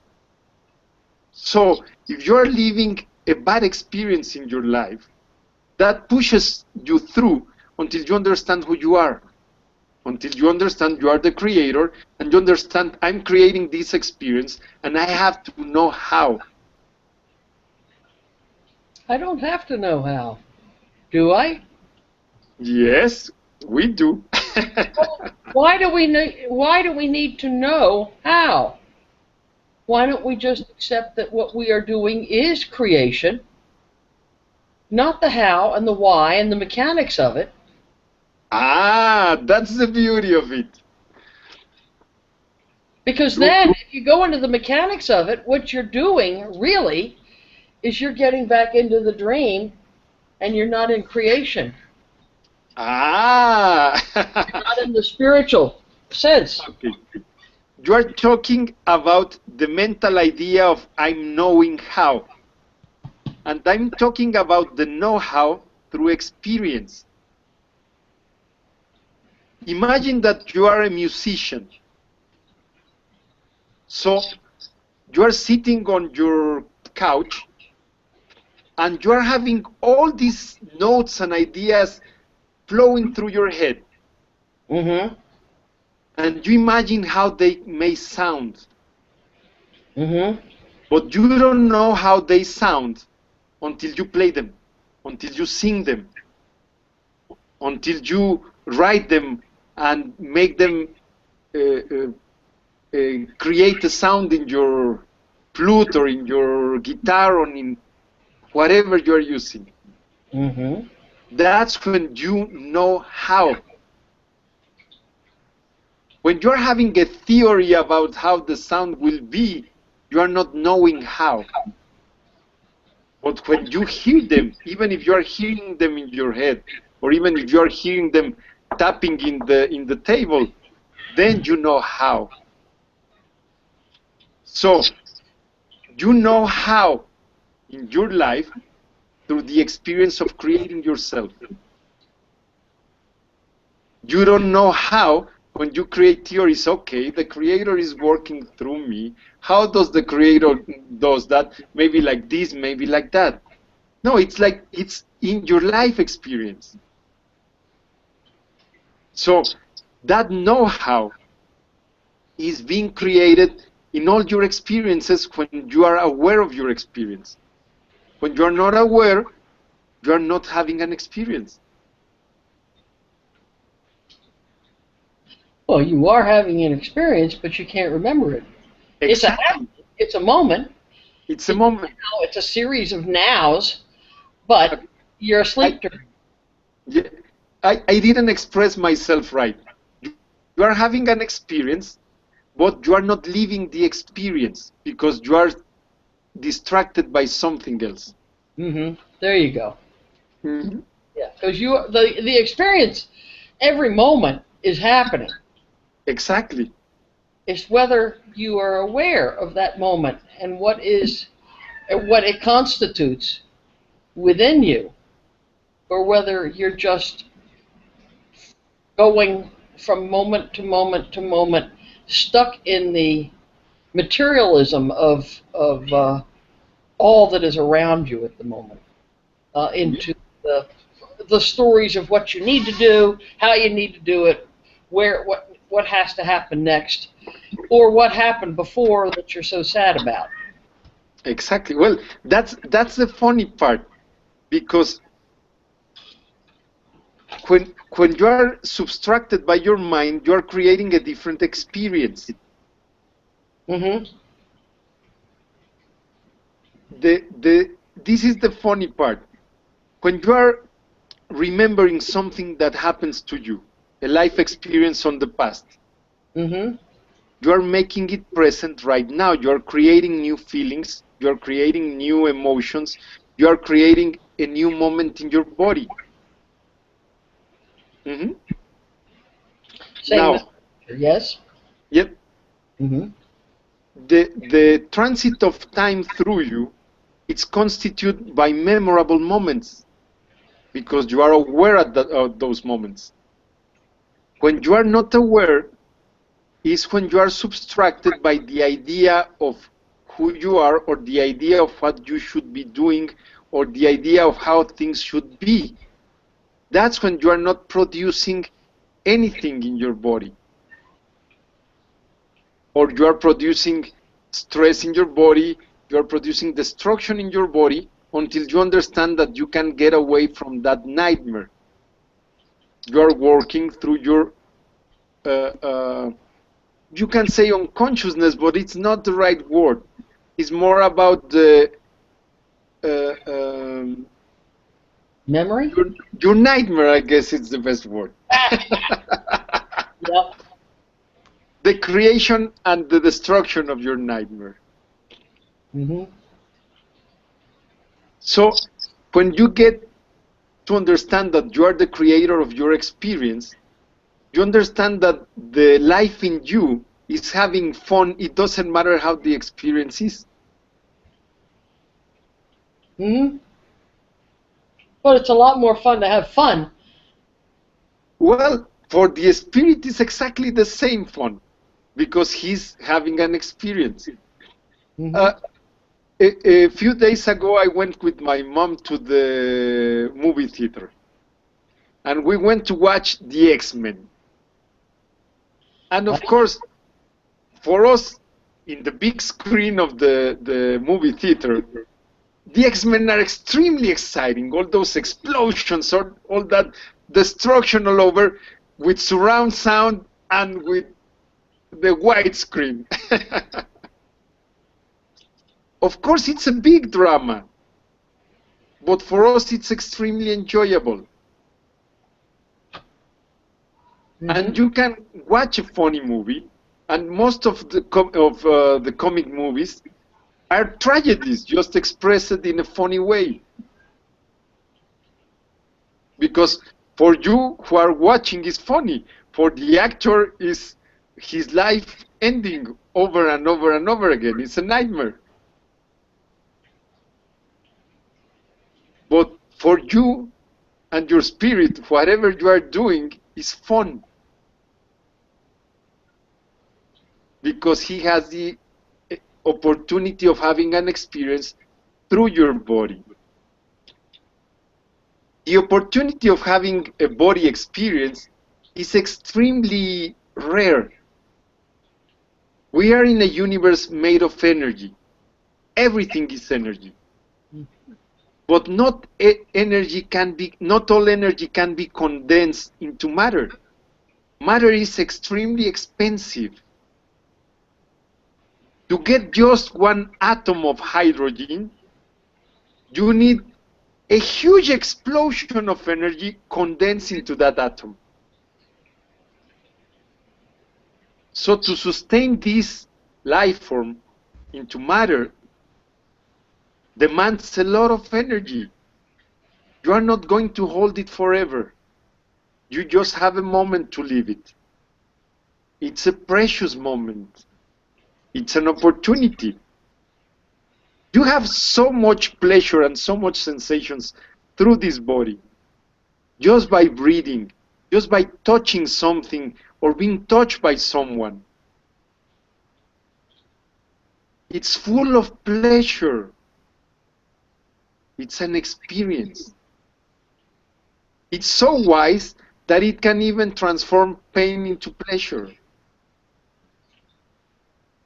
So if you're living a bad experience in your life, that pushes you through until you understand who you are, until you understand you are the creator, and you understand I'm creating this experience and I have to know how. I don't have to know how, do I? Yes, we do. Why do we need to know how? Why don't we just accept that what we are doing is creation, not the how and the why and the mechanics of it? Ah, that's the beauty of it. Because then, if you go into the mechanics of it, what you're doing really is you're getting back into the dream and you're not in creation. Ah. You're not in the spiritual sense. Okay. You are talking about the mental idea of I'm knowing how. And I'm talking about the know-how through experience. Imagine that you are a musician. So you are sitting on your couch and you are having all these notes and ideas flowing through your head. And you imagine how they may sound. But you don't know how they sound until you play them, until you sing them, until you write them and make them create a sound in your flute or in your guitar or in whatever you're using. That's when you know how. When you're having a theory about how the sound will be, you are not knowing how. But when you hear them, even if you are hearing them in your head, or even if you are hearing them tapping in the table, then you know how. So you know how in your life through the experience of creating yourself. You don't know how when you create theories. Okay, the creator is working through me. How does the creator does that? Maybe like this, maybe like that. No, it's like it's in your life experience. So that know-how is being created in all your experiences when you are aware of your experience. When you are not aware, you are not having an experience. Well, you are having an experience, but you can't remember it. Exactly. It's a moment. It's a moment. It's a series of nows, but you're asleep during. Yeah, I didn't express myself right. You are having an experience, but you are not living the experience because you are distracted by something else. There you go. Yeah, because the experience, every moment is happening. Exactly. It's whether you are aware of that moment and what it constitutes within you, or whether you're just going from moment to moment to moment, stuck in the materialism of all that is around you at the moment, into the stories of what you need to do, how you need to do it, what has to happen next, or what happened before that you're so sad about. Exactly. Well, that's the funny part, because when you are subtracted by your mind, you are creating a different experience. This is the funny part. When you are remembering something that happens to you, a life experience on the past. Mm-hmm. You are making it present right now. You are creating new feelings. You are creating new emotions. You are creating a new moment in your body. Mm-hmm. Same as Now, yes. yep, Mm-hmm. the transit of time through you, it's constituted by memorable moments because you are aware of those moments. When you are not aware is when you are subtracted by the idea of who you are or the idea of what you should be doing or the idea of how things should be. That's when you are not producing anything in your body, or you are producing stress in your body, you are producing destruction in your body until you understand that you can get away from that nightmare. You are working through your, uh, uh, you can say unconsciousness, but it's not the right word. It's more about the uh, um, Memory? your nightmare, I guess it's the best word. Yep. The creation and the destruction of your nightmare. Mm-hmm. So when you get to understand that you are the creator of your experience, you understand that the life in you is having fun. It doesn't matter how the experience is. Mm-hmm. But it's a lot more fun to have fun. Well, for the spirit, it's exactly the same fun because he's having an experience. Mm-hmm. Uh, a few days ago, I went with my mom to the movie theater and we went to watch the X-Men. And of course, for us, in the big screen of the movie theater, the X-Men are extremely exciting. All those explosions, all that destruction all over, with surround sound and with the widescreen. Of course, it's a big drama, but for us, it's extremely enjoyable. Mm-hmm. And you can watch a funny movie, and most of the comic movies are tragedies, just expressed in a funny way. Because for you who are watching is funny. For the actor is his life ending over and over and over again. It's a nightmare. But for you and your spirit, whatever you are doing is fun because he has the opportunity of having an experience through your body. The opportunity of having a body experience is extremely rare. We are in a universe made of energy. Everything is energy. But not all energy can be condensed into matter. Matter is extremely expensive. To get just one atom of hydrogen, you need a huge explosion of energy condensed into that atom. So to sustain this life form into matter demands a lot of energy. You are not going to hold it forever. You just have a moment to live it. It's a precious moment. It's an opportunity. You have so much pleasure and so much sensations through this body. Just by breathing, just by touching something or being touched by someone. It's full of pleasure. It's an experience. It's so wise that it can even transform pain into pleasure.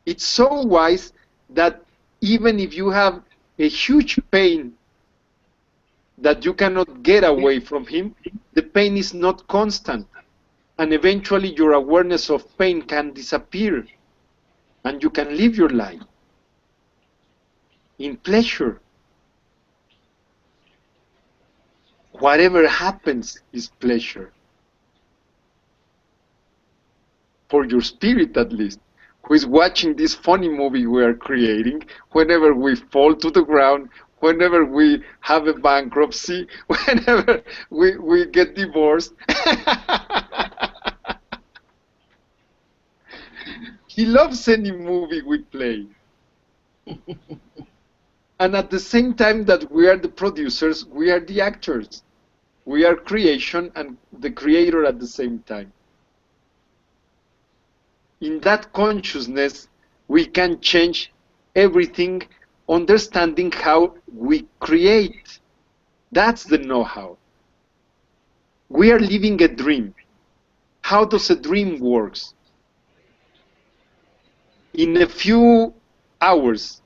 It's so wise that even if you have a huge pain that you cannot get away from him, the pain is not constant. And eventually your awareness of pain can disappear and you can live your life in pleasure. Whatever happens is pleasure. for your spirit at least, who is watching this funny movie we are creating whenever we fall to the ground, whenever we have a bankruptcy, whenever we get divorced. He loves any movie we play. And at the same time that we are the producers, we are the actors. We are creation and the creator at the same time. In that consciousness, we can change everything, understanding how we create. That's the know-how. We are living a dream. How does a dream work? In a few hours,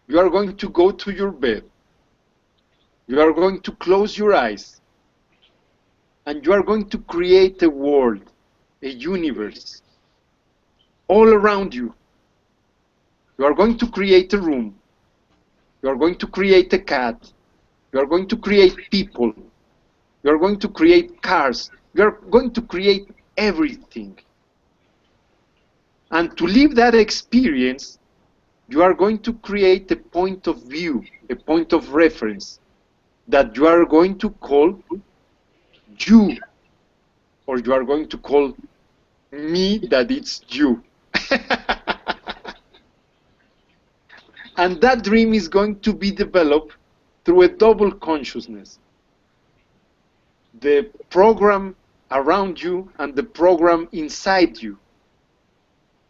you are going to go to your bed. You are going to close your eyes. And you are going to create a world, a universe, all around you. You are going to create a room. You are going to create a cat. You are going to create people. You are going to create cars. You are going to create everything. And to live that experience, you are going to create a point of view, a point of reference that you are going to call you, or you are going to call me that it's you. And that dream is going to be developed through a double consciousness. The program around you and the program inside you.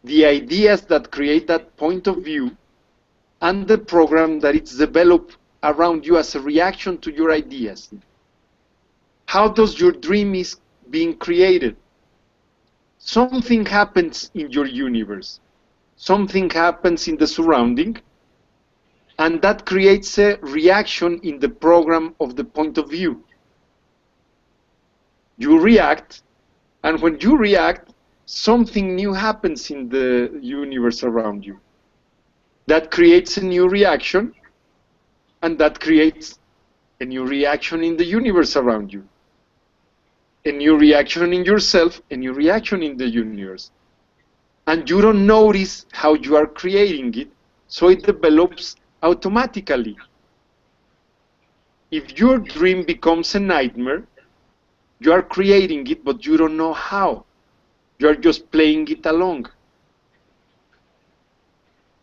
The ideas that create that point of view and the program that is developed around you as a reaction to your ideas. How does your dream is being created? Something happens in your universe. Something happens in the surrounding, and that creates a reaction in the program of the point of view. You react, and when you react, something new happens in the universe around you. That creates a new reaction, and that creates a new reaction in the universe around you. A new reaction in yourself, a new reaction in the universe. And you don't notice how you are creating it, so it develops automatically. If your dream becomes a nightmare, you are creating it, but you don't know how. You are just playing it along.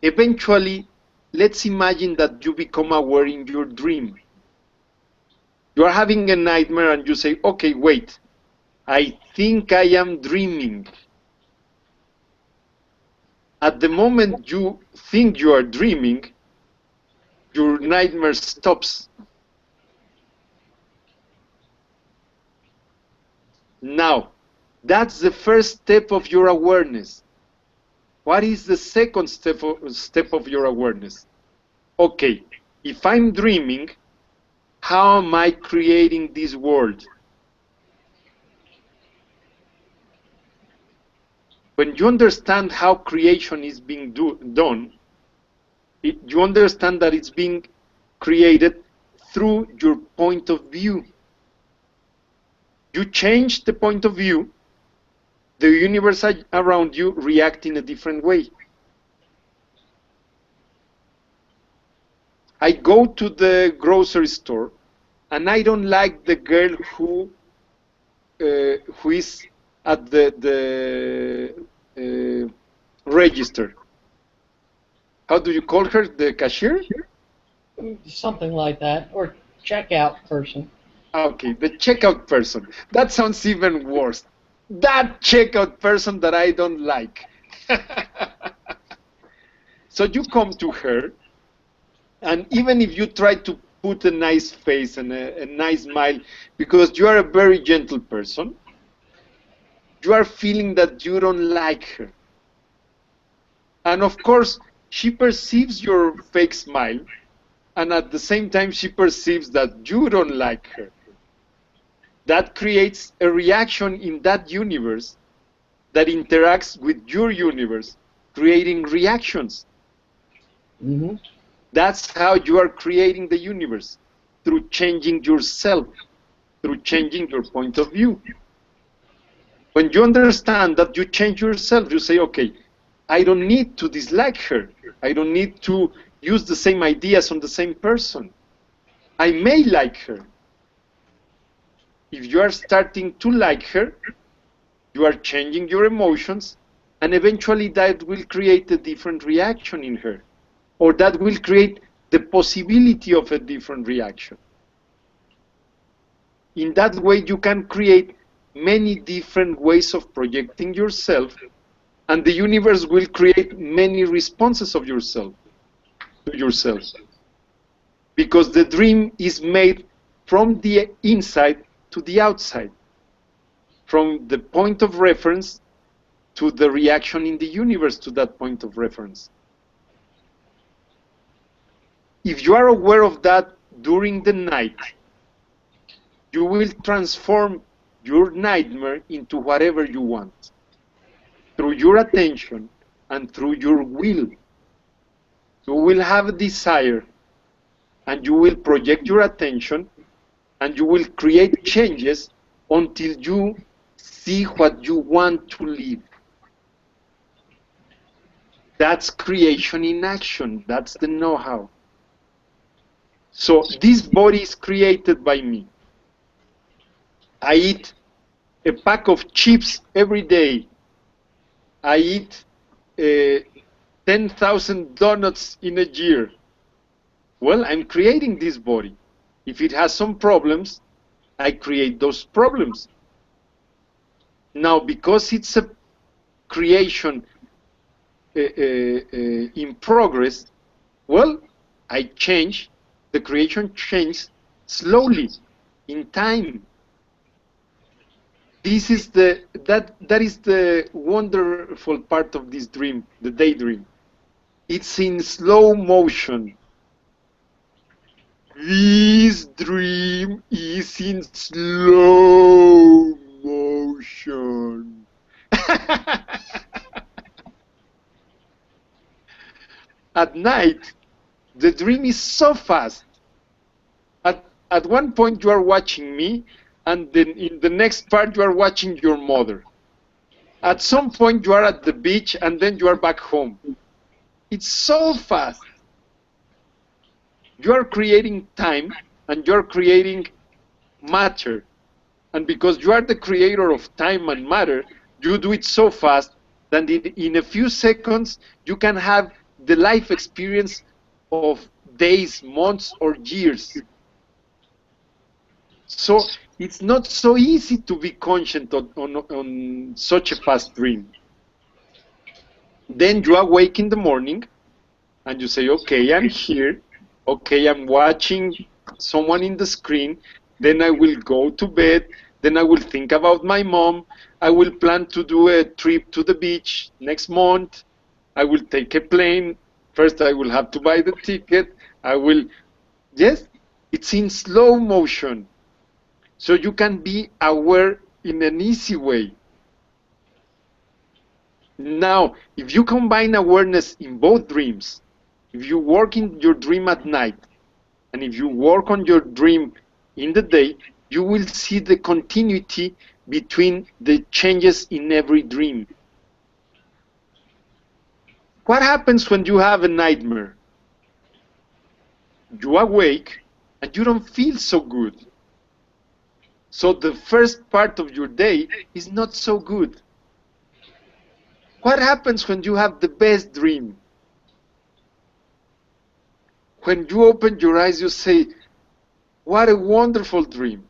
Eventually, let's imagine that you become aware in your dream. You are having a nightmare and you say, okay, wait, I think I am dreaming. At the moment you think you are dreaming, your nightmare stops. Now, that's the first step of your awareness. What is the second step of your awareness? Okay, if I'm dreaming, how am I creating this world? When you understand how creation is being done, you understand that it's being created through your point of view. You change the point of view, the universe around you reacts in a different way. I go to the grocery store and I don't like the girl who is at the register. How do you call her? The cashier? Something like that, or checkout person. Okay, the checkout person. That sounds even worse. That checkout person that I don't like. So you come to her, and even if you try to put a nice face and a nice smile, because you are a very gentle person, you are feeling that you don't like her. And of course, she perceives your fake smile, and at the same time, she perceives that you don't like her. That creates a reaction in that universe that interacts with your universe, creating reactions. Mm-hmm. That's how you are creating the universe, through changing yourself, through changing your point of view. When you understand that, you change yourself. You say, okay, I don't need to dislike her. I don't need to use the same ideas on the same person. I may like her. If you are starting to like her, you are changing your emotions, and eventually that will create a different reaction in her, or that will create the possibility of a different reaction. In that way, you can create many different ways of projecting yourself, and the universe will create many responses of yourself to yourself. Because the dream is made from the inside to the outside, from the point of reference to the reaction in the universe to that point of reference. If you are aware of that during the night, you will transform your nightmare into whatever you want, through your attention and through your will. You will have a desire, and you will project your attention, and you will create changes until you see what you want to live. That's creation in action. That's the know-how. So this body is created by me. I eat a pack of chips every day. I eat 10,000 donuts in a year. Well, I'm creating this body. If it has some problems, I create those problems. Now, because it's a creation in progress, well, I change, the creation changes slowly, in time. This is that is the wonderful part of this dream, the daydream. It's in slow motion. This dream is in slow motion. At night, the dream is so fast. At one point you are watching me, and then in the next part you are watching your mother. At some point you are at the beach, and then you are back home. It's so fast. You are creating time, and you are creating matter. And because you are the creator of time and matter, you do it so fast that in a few seconds you can have the life experience of days, months, or years. So it's not so easy to be conscious on such a fast dream. Then you awake in the morning, and you say, okay, I'm here. Okay, I'm watching someone in the screen. Then I will go to bed. Then I will think about my mom. I will plan to do a trip to the beach next month. I will take a plane. First, I will have to buy the ticket. Yes, it's in slow motion. So you can be aware in an easy way. Now, if you combine awareness in both dreams, if you work in your dream at night, and if you work on your dream in the day, you will see the continuity between the changes in every dream. What happens when you have a nightmare? You awake, and you don't feel so good. So the first part of your day is not so good. What happens when you have the best dream? When you open your eyes, you say, what a wonderful dream.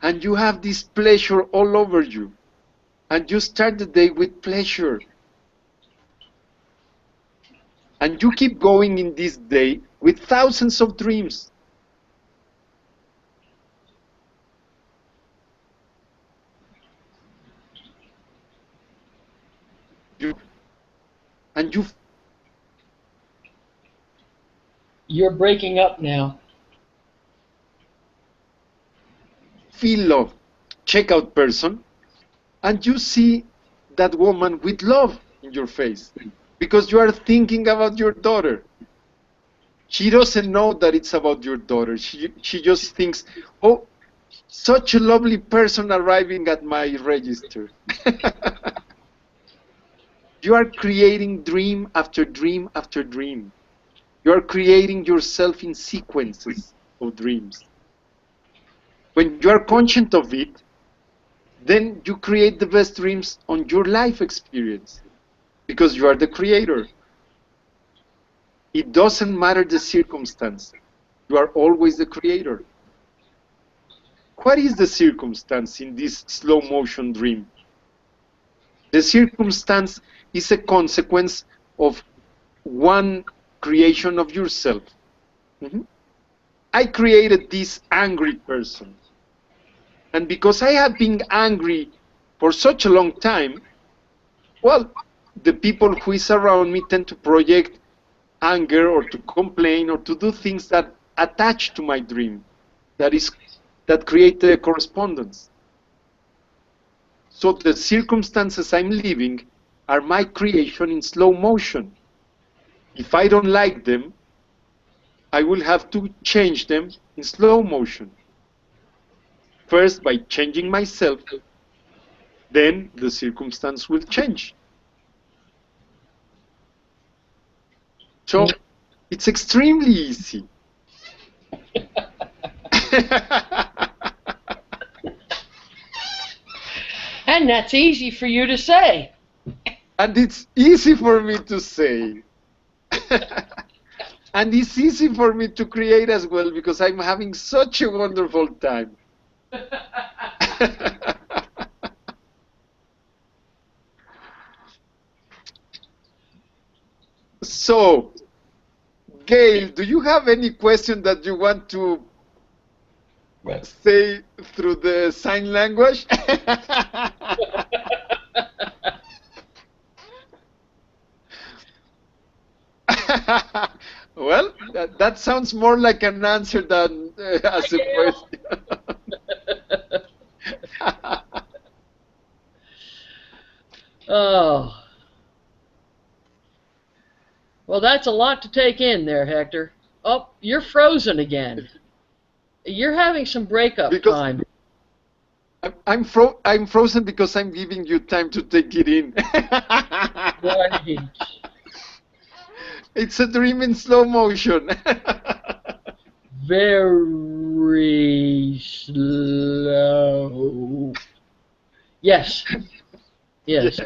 And you have this pleasure all over you. And you start the day with pleasure. And you keep going in this day with thousands of dreams. You're breaking up now. Feel love. Checkout person. And you see that woman with love in your face. Because you are thinking about your daughter. She doesn't know that it's about your daughter. She just thinks, oh, such a lovely person arriving at my register. You are creating dream after dream after dream. You are creating yourself in sequences of dreams. When you are conscious of it, then you create the best dreams on your life experience because you are the creator. It doesn't matter the circumstance. You are always the creator. What is the circumstance in this slow motion dream? The circumstance is a consequence of one creation of yourself. I created this angry person. And because I have been angry for such a long time, well, the people who is around me tend to project anger or to complain or to do things that attach to my dream, that create a correspondence. So the circumstances I'm living are my creation in slow motion. If I don't like them, I will have to change them in slow motion. First by changing myself, then the circumstance will change. So it's extremely easy. And that's easy for you to say. And it's easy for me to say. And it's easy for me to create as well because I'm having such a wonderful time. So, Gail, do you have any question that you want to say through the sign language? Well, that sounds more like an answer than as a question. Oh. Well, that's a lot to take in there, Hector. Oh, you're frozen again. You're having some breakup time. I'm frozen because I'm giving you time to take it in. Right. It's a dream in slow motion. Very slow. Yes. Yes.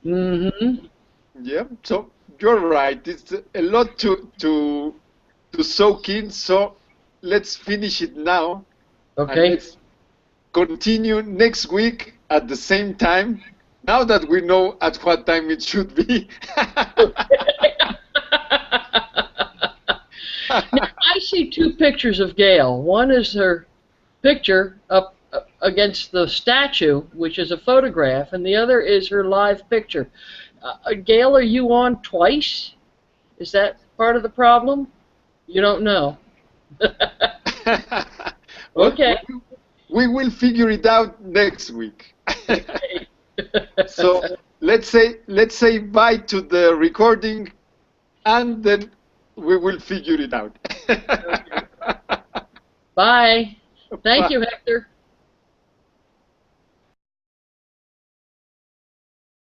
Mm-hmm. Yeah, so you're right. It's a lot to soak in, so let's finish it now. Okay. And let's continue next week at the same time. Now that we know at what time it should be. Now, I see two pictures of Gail. One is her picture up against the statue, which is a photograph, and the other is her live picture. Gail, are you on twice? Is that part of the problem? You don't know. Okay. We will figure it out next week. Okay. So let's say bye to the recording, and then we will figure it out. Bye. Thank you, Hector.